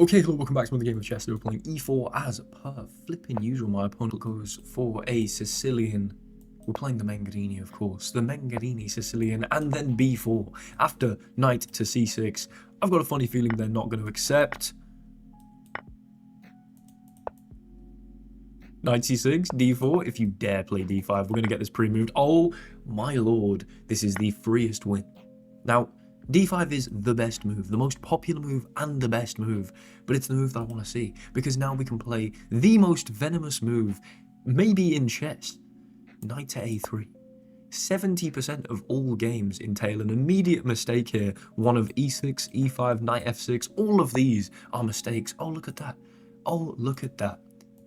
Okay, hello, welcome back to another game of chess. We're playing e4 as per flipping usual. My opponent goes for a Sicilian. We're playing the Mangarini, of course. The Mangarini Sicilian, and then b4. After knight to c6. I've got a funny feeling they're not going to accept. Knight c6, d4. If you dare play d5, we're going to get this pre-moved. Oh my lord, this is the freest win. Now, d5 is the best move, the most popular move and the best move, but it's the move that I want to see, because now we can play the most venomous move, maybe in chess, knight to a3. 70% of all games entail an immediate mistake here, one of e6, e5, knight f6, all of these are mistakes. Oh, look at that. Oh, look at that.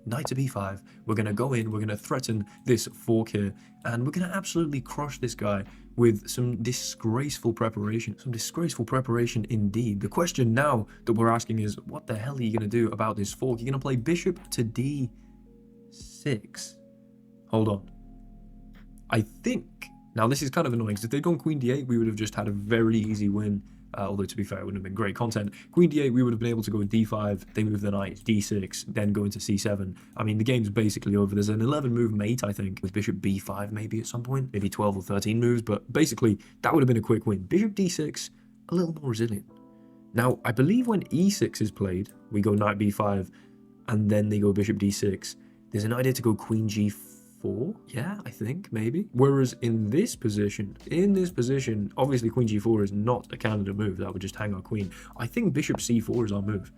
Knight to b5, we're going to go in, we're going to threaten this fork here, and we're going to absolutely crush this guy with some disgraceful preparation. Some disgraceful preparation indeed. The question now that we're asking is, what the hell are you going to do about this fork? You're going to play bishop to d6. Hold on. I think, now this is kind of annoying, because if they'd gone queen d8, we would have just had a very easy win. Although, to be fair, it wouldn't have been great content. Queen d8, we would have been able to go with d5, they move the knight, d6, then go into c7. I mean, the game's basically over. There's an 11-move mate, I think, with bishop b5 maybe at some point. Maybe 12 or 13 moves, but basically, that would have been a quick win. Bishop d6, a little more resilient. Now, I believe when e6 is played, we go knight b5, and then they go bishop d6. There's an idea to go queen g4. Yeah, I think, maybe. Whereas in this position, obviously queen g4 is not a candidate move. That would just hang our queen. I think bishop c4 is our move.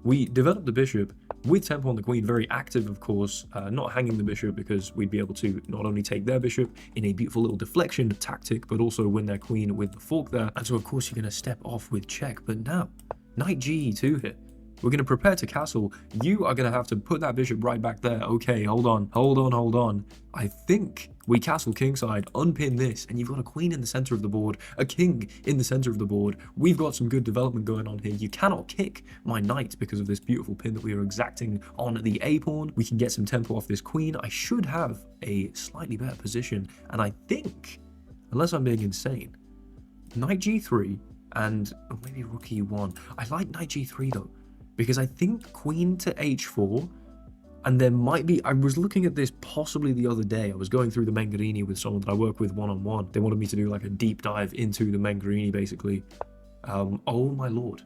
We developed the bishop with tempo on the queen, very active, of course, not hanging the bishop, because we'd be able to not only take their bishop in a beautiful little deflection tactic, but also win their queen with the fork there. And so, of course, you're going to step off with check. But now, knight g2 here. We're going to prepare to castle. You are going to have to put that bishop right back there. Okay, hold on. I think we castle kingside, unpin this, and you've got a queen in the center of the board, a king in the center of the board. We've got some good development going on here. You cannot kick my knight because of this beautiful pin that we are exacting on the a pawn. We can get some tempo off this queen. I should have a slightly better position, and I think, unless I'm being insane, knight g3 and maybe rook e1. I like knight g3 though, because I think queen to h4, and there might be, I was looking at this possibly the other day. I was going through the Mangarini with someone that I work with one-on-one. They wanted me to do like a deep dive into the Mangarini, basically. Oh my lord.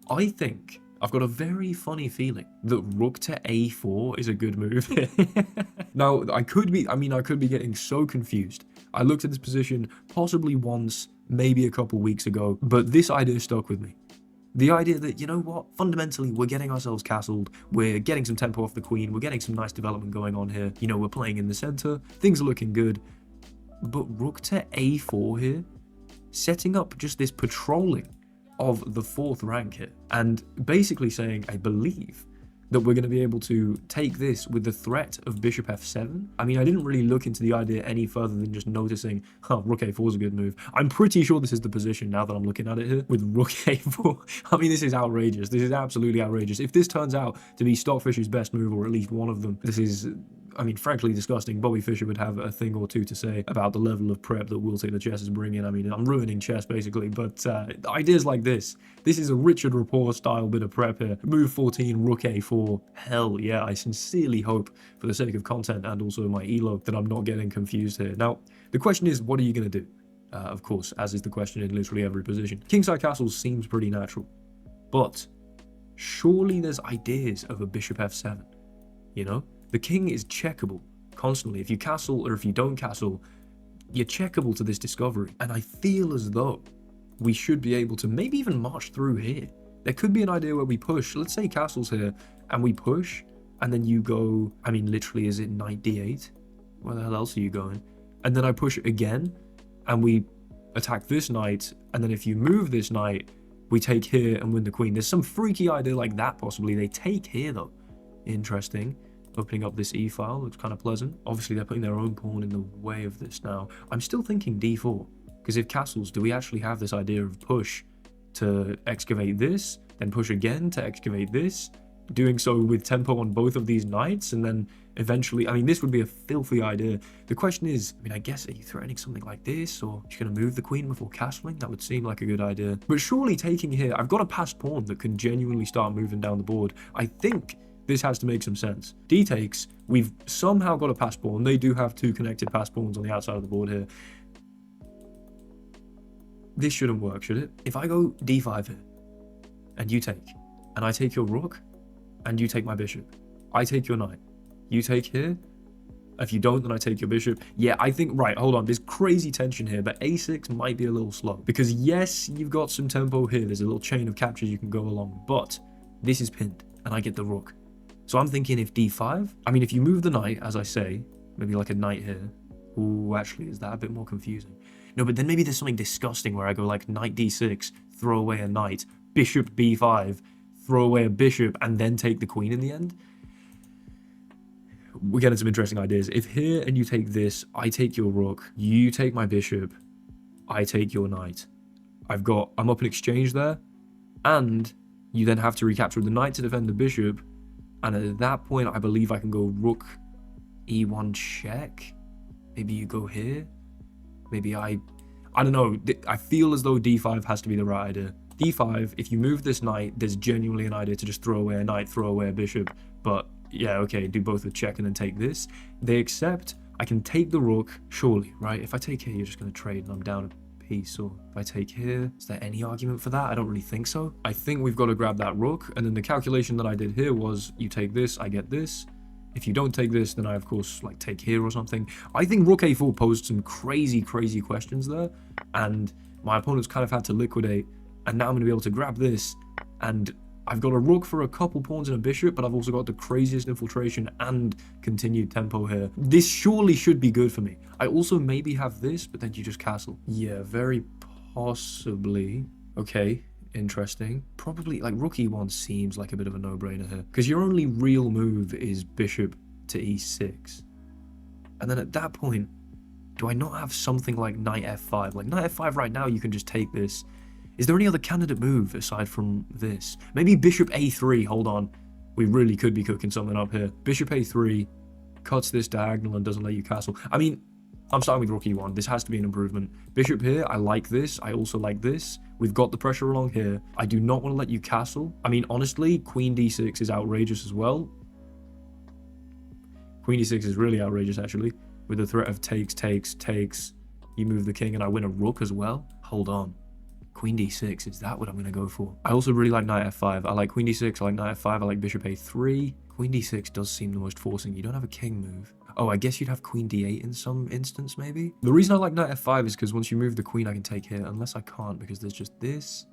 I think, I've got a very funny feeling that rook to a4 is a good move. Now, I could be getting so confused. I looked at this position possibly once, maybe a couple weeks ago, but this idea stuck with me. The idea that, you know what, fundamentally, we're getting ourselves castled, we're getting some tempo off the queen, we're getting some nice development going on here, you know, we're playing in the center, things are looking good, but rook to a4 here, setting up just this patrolling of the fourth rank here, and basically saying, I believe, that we're going to be able to take this with the threat of bishop f7. I mean, I didn't really look into the idea any further than just noticing, oh, rook a4 is a good move. I'm pretty sure this is the position now that I'm looking at it here, with rook a4. I mean, this is outrageous. This is absolutely outrageous. If this turns out to be Stockfish's best move, or at least one of them, this is, I mean, frankly disgusting. Bobby Fischer would have a thing or two to say about the level of prep that Will Taylor Chess is bringing. I mean, I'm ruining chess, basically, but ideas like this is a Richard Rapport style bit of prep here. Move 14, rook a4. Hell yeah, I sincerely hope, for the sake of content and also my elo, that I'm not getting confused here. Now, the question is, what are you going to do? Of course, as is the question in literally every position. Kingside castles seems pretty natural, but surely there's ideas of a bishop f7, you know? The king is checkable constantly. If you castle or if you don't castle, you're checkable to this discovery. And I feel as though we should be able to maybe even march through here. There could be an idea where we push. Let's say castle's here and we push, and then you go, I mean, literally, is it knight d8? Where the hell else are you going? And then I push again, and we attack this knight, and then if you move this knight, we take here and win the queen. There's some freaky idea like that, possibly. They take here, though. Interesting. Opening up this e-file looks kind of pleasant. Obviously, they're putting their own pawn in the way of this now. I'm still thinking d4, because if castles, do we actually have this idea of push to excavate this, then push again to excavate this, doing so with tempo on both of these knights, and then eventually, I mean, this would be a filthy idea. The question is, I mean, I guess, are you threatening something like this, or are you going to move the queen before castling? That would seem like a good idea. But surely taking here, I've got a passed pawn that can genuinely start moving down the board. I think this has to make some sense. D takes, we've somehow got a passed pawn. They do have two connected passed pawns on the outside of the board here. This shouldn't work, should it? If I go d5 here, and you take, and I take your rook, and you take my bishop, I take your knight, you take here, if you don't, then I take your bishop. Yeah, I think, right, hold on, there's crazy tension here, but a6 might be a little slow, because yes, you've got some tempo here, there's a little chain of captures you can go along, but this is pinned, and I get the rook. So I'm thinking if d5, I mean, if you move the knight, as I say, maybe like a knight here, ooh, actually, is that a bit more confusing? No, but then maybe there's something disgusting where I go like knight d6, throw away a knight, bishop b5, throw away a bishop, and then take the queen in the end. We're getting some interesting ideas. If here and you take this, I take your rook, you take my bishop, I take your knight. I'm up in exchange there, and you then have to recapture the knight to defend the bishop, and at that point, I believe I can go rook e1 check. Maybe you go here. Maybe I don't know. I feel as though d5 has to be the right idea. d5, if you move this knight, there's genuinely an idea to just throw away a knight, throw away a bishop. But yeah, okay, do both with check and then take this. They accept. I can take the rook, surely, right? If I take here, you're just going to trade and I'm down a piece. Or if I take here, is there any argument for that? I don't really think so. I think we've got to grab that rook. And then the calculation that I did here was you take this, I get this. If you don't take this, then I, of course, like take here or something. I think Rook A4 posed some crazy, crazy questions there. And my opponent's kind of had to liquidate. And now I'm going to be able to grab this. And I've got a rook for a couple pawns and a bishop, but I've also got the craziest infiltration and continued tempo here. This surely should be good for me. I also maybe have this, but then you just castle. Yeah, very possibly. Okay. Interesting. Probably like rook e1 seems like a bit of a no-brainer here, because your only real move is bishop to e6, and then at that point, do I not have something like knight f5? Like knight f5 right now, you can just take this. Is there any other candidate move aside from this? Maybe bishop a3. Hold on, we really could be cooking something up here. Bishop a3 cuts this diagonal and doesn't let you castle. I mean, I'm starting with rook e1. This has to be an improvement. Bishop here, I like this. I also like this. We've got the pressure along here. I do not want to let you castle. I mean, honestly, queen d6 is outrageous as well. Queen d6 is really outrageous, actually. With the threat of takes, takes, takes. You move the king and I win a rook as well. Hold on. Queen d6, is that what I'm going to go for? I also really like knight f5. I like queen d6, I like knight f5, I like bishop a3. Queen d6 does seem the most forcing. You don't have a king move. Oh, I guess you'd have queen d8 in some instance, maybe? The reason I like knight f5 is because once you move the queen, I can take here. Unless I can't, because there's just this.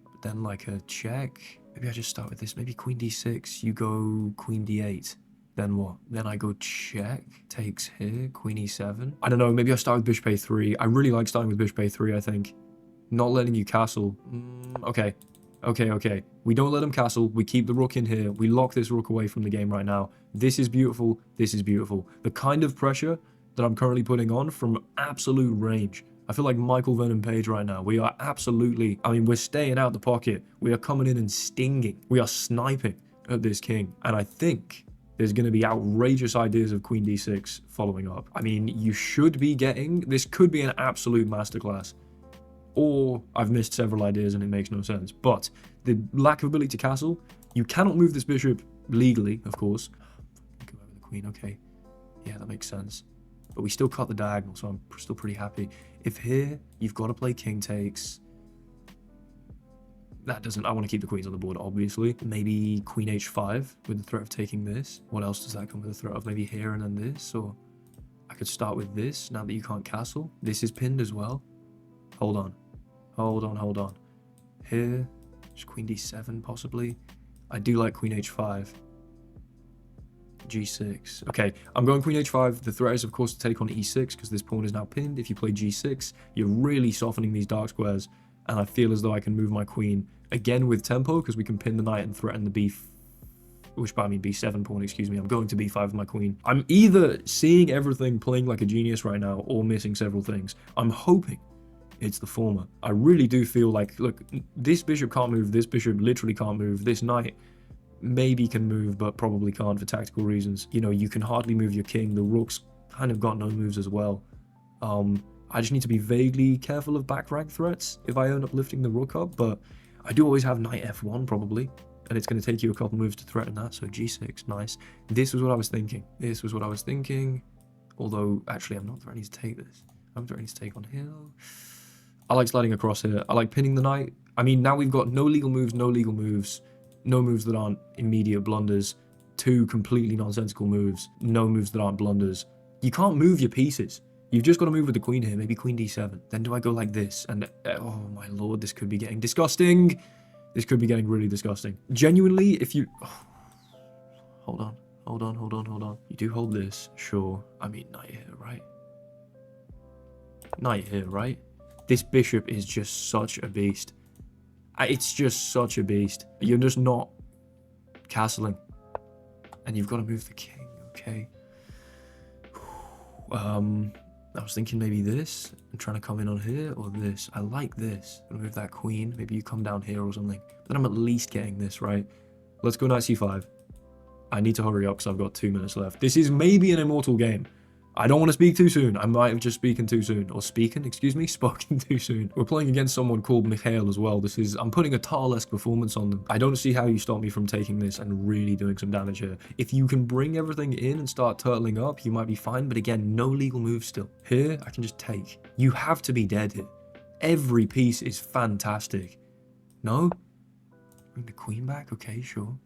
But then, like, a check. Maybe I just start with this. Maybe queen d6, you go queen d8. Then what? Then I go check, takes here, queen e7. I don't know, maybe I start with bishop a3. I really like starting with bishop a3, I think. Not letting you castle. Okay. Okay. We don't let him castle. We keep the rook in here. We lock this rook away from the game right now. This is beautiful. This is beautiful. The kind of pressure that I'm currently putting on from absolute range. I feel like Michael Vernon Page right now. We are absolutely, I mean, we're staying out the pocket. We are coming in and stinging. We are sniping at this king. And I think there's going to be outrageous ideas of queen d6 following up. I mean, you should be getting, this could be an absolute masterclass. Or I've missed several ideas and it makes no sense. But the lack of ability to castle, you cannot move this bishop legally, of course. Go over the queen, okay. Yeah, that makes sense. But we still cut the diagonal, so I'm still pretty happy. If here, you've got to play king takes. That doesn't, I want to keep the queens on the board, obviously. Maybe queen h5 with the threat of taking this. What else does that come with the threat of? Maybe here and then this, or I could start with this now that you can't castle. This is pinned as well. Hold on. Here, just queen d7 possibly. I do like queen h5. g6. Okay, I'm going queen h5. The threat is, of course, to take on e6 because this pawn is now pinned. If you play g6, you're really softening these dark squares. And I feel as though I can move my queen again with tempo because we can pin the knight and threaten the b7 pawn, excuse me. I'm going to b5 with my queen. I'm either seeing everything playing like a genius right now or missing several things. I'm hoping it's the former. I really do feel like, look, this bishop can't move, this bishop literally can't move, this knight maybe can move, but probably can't for tactical reasons. You know, you can hardly move your king. The rook's kind of got no moves as well. I just need to be vaguely careful of back rank threats if I end up lifting the rook up, but I do always have knight f1 probably, and it's going to take you a couple moves to threaten that, so g6, nice. This was what I was thinking. This was what I was thinking, although actually I'm not threatening to take this. I'm threatening to take on here though. I like sliding across here. I like pinning the knight. I mean, now we've got no legal moves, no moves that aren't immediate blunders, 2 completely nonsensical moves, no moves that aren't blunders. You can't move your pieces. You've just got to move with the queen here, maybe queen d7. Then do I go like this? And, oh my lord, this could be getting disgusting. This could be getting really disgusting. Genuinely, if you... Oh, hold on. You do hold this, sure. I mean, knight here, right? Knight here, right? This bishop is just such a beast. It's just such a beast. You're just not castling. And you've got to move the king, okay? I was thinking maybe this. I'm trying to come in on here, or this. I like this. I'm gonna move that queen. Maybe you come down here or something. But then I'm at least getting this, right? Let's go knight c5. I need to hurry up because I've got 2 minutes left. This is maybe an immortal game. I don't want to speak too soon. I might have just spoken too soon. Or spoken too soon. We're playing against someone called Mikhail as well. I'm putting a Tal-esque performance on them. I don't see how you stop me from taking this and really doing some damage here. If you can bring everything in and start turtling up, you might be fine. But again, no legal moves still. Here, I can just take. You have to be dead here. Every piece is fantastic. No? Bring the queen back? Okay, sure.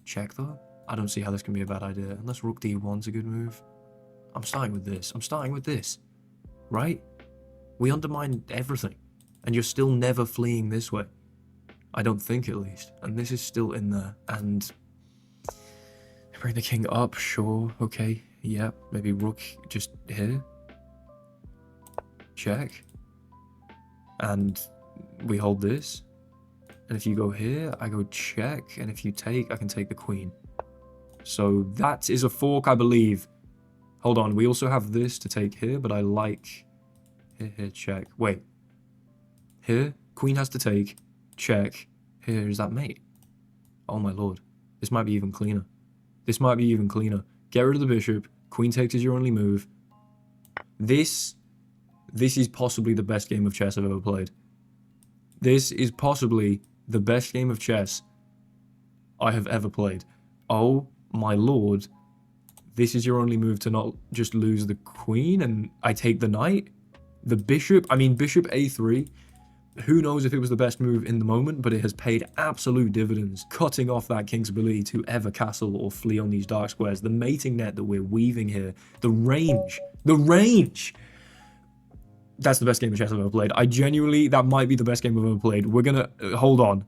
Check though. I don't see how this can be a bad idea. Unless rook d1's a good move. I'm starting with this. Right? We undermine everything. And you're still never fleeing this way. I don't think, at least. And this is still in there. And bring the king up, sure. Okay. Yeah. Maybe rook just here. Check. And we hold this. And if you go here, I go check. And if you take, I can take the queen. So that is a fork, I believe. Hold on, we also have this to take here, but I like... Here, check. Wait. Here, queen has to take. Check. Here, is that mate? Oh my lord. This might be even cleaner. Get rid of the bishop. Queen takes is your only move. This is possibly the best game of chess I've ever played. This is possibly the best game of chess I have ever played. Oh my lord. This is your only move to not just lose the queen, and I take the knight. The bishop, I mean, bishop a3, who knows if it was the best move in the moment, but it has paid absolute dividends, cutting off that king's ability to ever castle or flee on these dark squares. The mating net that we're weaving here, the range. That's the best game of chess I've ever played. That might be the best game I've ever played. We're gonna, hold on.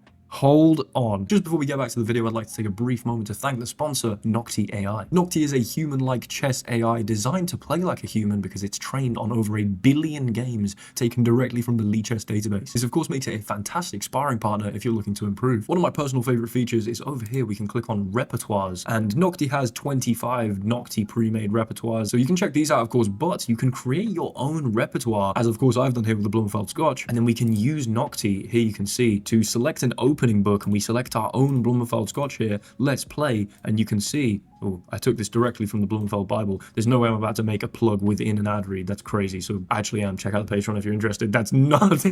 Just before we get back to the video, I'd like to take a brief moment to thank the sponsor, Nocti AI. Nocti is a human-like chess AI designed to play like a human because it's trained on over 1 billion games taken directly from the Lichess database. This of course makes it a fantastic sparring partner if you're looking to improve. One of my personal favorite features is over here we can click on repertoires, and Nocti has 25 Nocti pre-made repertoires, so you can check these out of course, but you can create your own repertoire, as of course I've done here with the Blumenfeld Scotch, and then we can use Nocti, here you can see, to select an opening book, and we select our own Blumenfeld Scotch here. Let's play, and you can see, oh, I took this directly from the Blumenfeld Bible. There's no way I'm about to make a plug within an ad read. That's crazy. So actually, check out the Patreon if you're interested. That's not.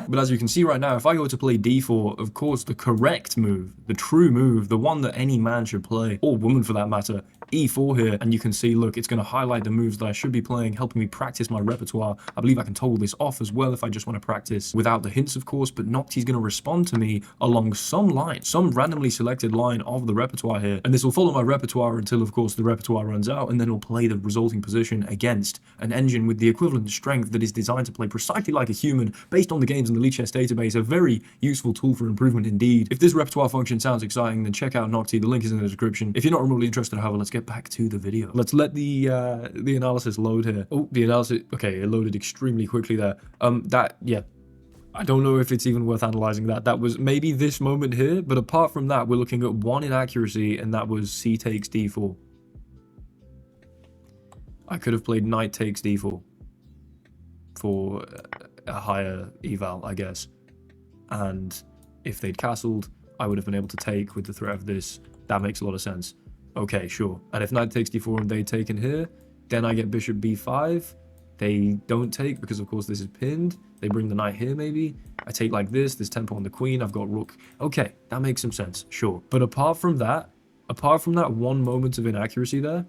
But as you can see right now, if I go to play d4, of course, the correct move, the true move, the one that any man should play, or woman for that matter, e4 here, and you can see, look, it's going to highlight the moves that I should be playing, helping me practice my repertoire. I believe I can toggle this off as well if I just want to practice without the hints, of course, but Nocti's going to respond to me along some line, some randomly selected line of the repertoire here, and this will follow my repertoire until, of course, the repertoire runs out, and then it'll play the resulting position against an engine with the equivalent strength that is designed to play precisely like a human, based on the games in the Lichess database. A very useful tool for improvement indeed. If this repertoire function sounds exciting, then check out Nocti. The link is in the description. If you're not remotely interested, however, let's get back to the video. Let's let the analysis load here. Oh, the analysis, okay, it loaded extremely quickly there. Yeah. I don't know if it's even worth analyzing that. That was maybe this moment here, but apart from that, we're looking at one inaccuracy, and that was c takes d4. I could have played knight takes d4 for a higher eval, I guess. And if they'd castled, I would have been able to take with the threat of this That makes a lot of sense. Okay, sure. And if knight takes d4 and they take in here, then I get bishop b5. They don't take because, of course, this is pinned. They bring the knight here, maybe. I take like this. There's tempo on the queen. I've got rook. Okay, that makes some sense. Sure. But apart from that one moment of inaccuracy there,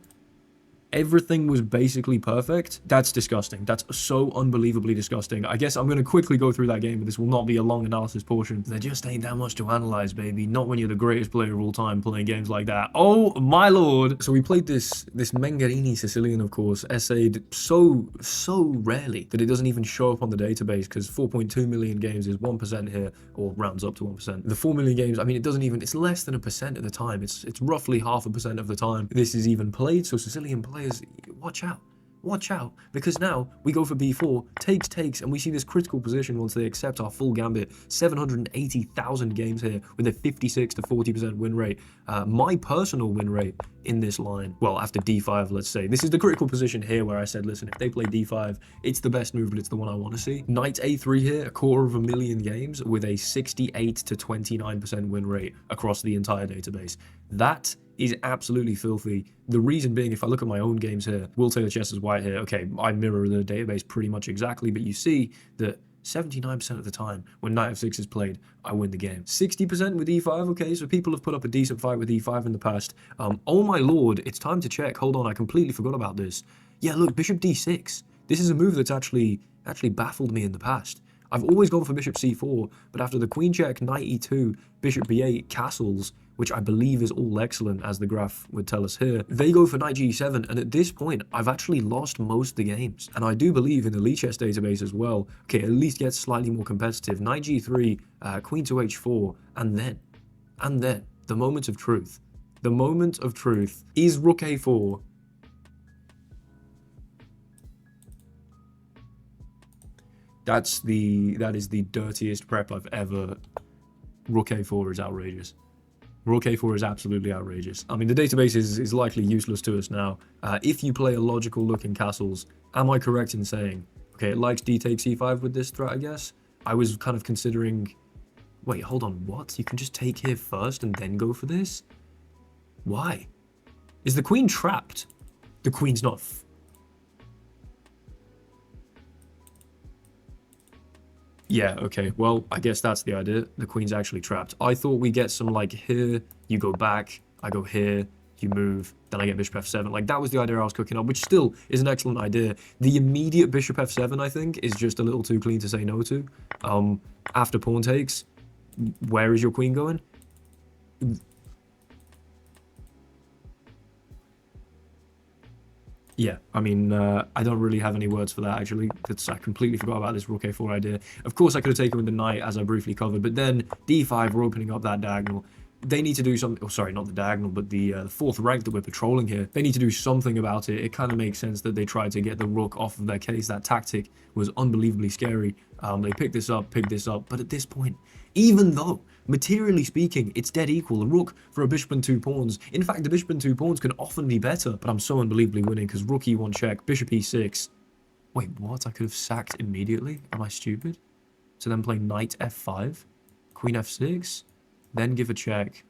everything was basically perfect. That's disgusting. That's so unbelievably disgusting. I guess I'm going to quickly go through that game, but this will not be a long analysis portion. There just ain't that much to analyze, baby. Not when you're the greatest player of all time playing games like that. Oh, my lord. So we played this Mangarini Sicilian, of course, essayed so rarely that it doesn't even show up on the database, because 4.2 million games is 1% here, or rounds up to 1%. The 4 million games, I mean, it doesn't even, it's less than 1% of the time. It's roughly 0.5% of the time this is even played, so Sicilian players, watch out, because now we go for b4, takes, and we see this critical position once they accept our full gambit. 780,000 games here with a 56 to 40% win rate. My personal win rate in this line, well, after d5, let's say, this is the critical position here where I said, listen, if they play d5, it's the best move, but it's the one I want to see. Knight a3 here, 250,000 games with a 68 to 29% win rate across the entire database. That is absolutely filthy. The reason being, if I look at my own games here, Will Taylor Chess is white here. Okay, I mirror the database pretty much exactly, but you see that 79% of the time when knight f6 is played, I win the game. 60% with e5, okay, so people have put up a decent fight with e5 in the past. Oh my lord, it's time to check. Hold on, I completely forgot about this. Yeah, look, bishop d6. This is a move that's actually baffled me in the past. I've always gone for bishop c4, but after the queen check, knight e2, bishop b8, castles, which I believe is all excellent, as the graph would tell us here, they go for knight g7, and at this point, I've actually lost most of the games. And I do believe in the Lee Chess database as well, okay, at least gets slightly more competitive. Knight g3, queen to h4, and then, the moment of truth. The moment of truth is rook a4. That is the dirtiest prep I've ever. Rook a4 is outrageous. Rook a4 is absolutely outrageous. I mean, the database is likely useless to us now. If you play a logical look in castles, am I correct in saying, okay, it likes d takes e5 with this threat, I guess? I was kind of considering, wait, hold on, what? You can just take here first and then go for this? Why? Is the queen trapped? The queen's not. Yeah, okay, well, I guess that's the idea. The queen's actually trapped. I thought we get some, like, here, you go back, I go here, you move, then I get bishop f7. Like, that was the idea I was cooking up, which still is an excellent idea. The immediate bishop f7, I think, is just a little too clean to say no to. After pawn takes, where is your queen going? Yeah, I mean, I don't really have any words for that, actually. I completely forgot about this rook a4 idea. Of course, I could have taken with the knight, as I briefly covered, but then d5, we're opening up that diagonal. They need to do something. Oh, sorry, not the diagonal, but the fourth rank that we're patrolling here. They need to do something about it. It kind of makes sense that they tried to get the rook off of their case. That tactic was unbelievably scary. They picked this up, but at this point, even though, materially speaking, it's dead equal, a rook for a bishop and two pawns. In fact, the bishop and two pawns can often be better, but I'm so unbelievably winning because rook e1 check, bishop e6. Wait, what? I could have sacked immediately? Am I stupid? To then play knight f5, queen f6, then give a check.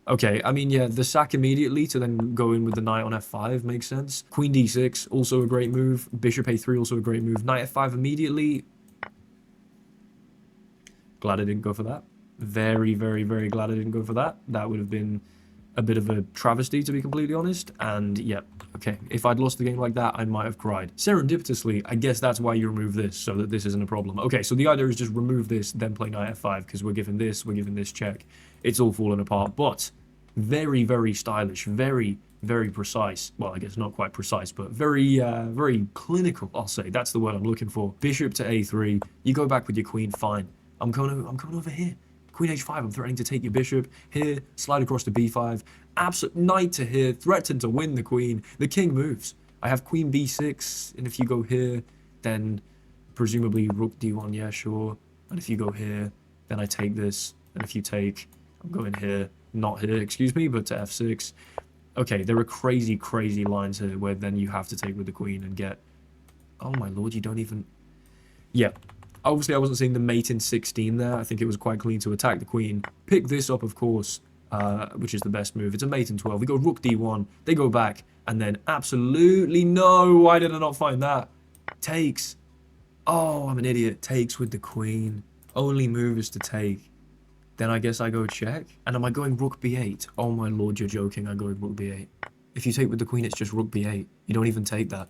Okay, I mean, yeah, the sack immediately to then go in with the knight on f5 makes sense. Queen d6, also a great move. Bishop a3, also a great move. Knight f5 immediately. Glad I didn't go for that. Very, very, very glad I didn't go for that. That would have been a bit of a travesty, to be completely honest. And, yeah, okay, if I'd lost the game like that, I might have cried. Serendipitously, I guess that's why you remove this, so that this isn't a problem. Okay, so the idea is just remove this, then play knight f5, because we're given this check. It's all falling apart, but very, very stylish, very, very precise. Well, I guess not quite precise, but very, very clinical, I'll say. That's the word I'm looking for. Bishop to a3. You go back with your queen, fine. I'm going over here. Queen h5, I'm threatening to take your bishop. Here, slide across to b5. Absolute knight to here, threaten to win the queen. The king moves. I have queen b6, and if you go here, then presumably rook d1, yeah, sure. And if you go here, then I take this. And if you take, I'm going here, not here, excuse me, but to f6. Okay, there are crazy, crazy lines here where then you have to take with the queen and get... Oh my lord, you don't even... Yeah. Obviously, I wasn't seeing the mate in 16 there. I think it was quite clean to attack the queen. Pick this up, of course. which is the best move. It's a mate in 12. We go rook d1. They go back. And then absolutely no. Why did I not find that? Takes. Oh, I'm an idiot. Takes with the queen. Only move is to take. Then I guess I go check. And am I going rook b8? Oh my lord, you're joking. I go rook b8. If you take with the queen, it's just rook b8. You don't even take that.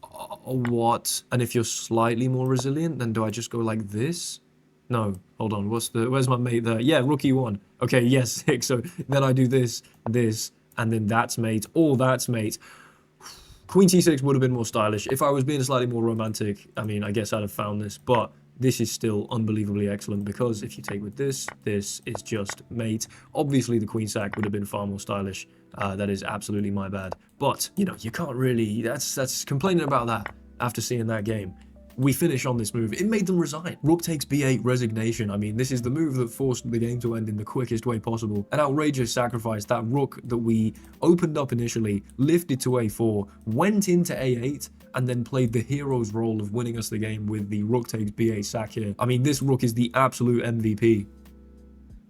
Oh, what? And if you're slightly more resilient, then do I just go like this? No, hold on. Where's my mate there? Yeah, rook e1. Okay, yes, 6. So then I do this, and then that's mate. All that's mate. Queen c6 would have been more stylish. If I was being slightly more romantic, I mean, I guess I'd have found this, but this is still unbelievably excellent because if you take with this is just mate. Obviously, the queen sack would have been far more stylish. That is absolutely my bad. But, you know, you can't really... That's complaining about that after seeing that game. We finish on this move. It made them resign. Rook takes b8, resignation. I mean, this is the move that forced the game to end in the quickest way possible. An outrageous sacrifice. That rook that we opened up initially, lifted to a4, went into a8, and then played the hero's role of winning us the game with the rook takes b8 sack here. I mean, this rook is the absolute MVP.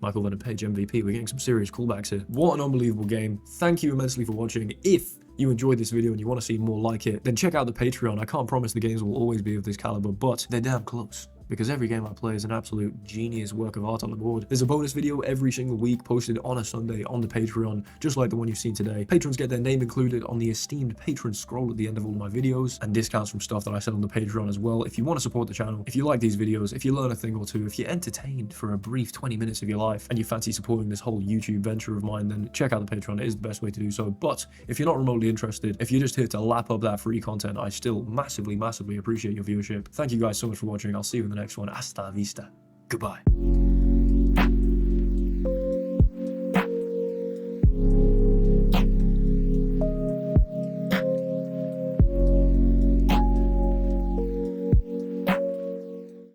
Michael Van Page MVP. We're getting some serious callbacks here. What an unbelievable game. Thank you immensely for watching. If you enjoyed this video and you want to see more like it, then check out the Patreon. I can't promise the games will always be of this caliber, but they're damn close. Because every game I play is an absolute genius work of art on the board. There's a bonus video every single week posted on a Sunday on the Patreon, just like the one you've seen today. Patrons get their name included on the esteemed patron scroll at the end of all my videos, and discounts from stuff that I sell on the Patreon as well. If you want to support the channel, if you like these videos, if you learn a thing or two, if you're entertained for a brief 20 minutes of your life, and you fancy supporting this whole YouTube venture of mine, then check out the Patreon. It is the best way to do so. But if you're not remotely interested, if you're just here to lap up that free content, I still massively appreciate your viewership. Thank you guys so much for watching. I'll see you in the next one. Hasta la vista. Goodbye.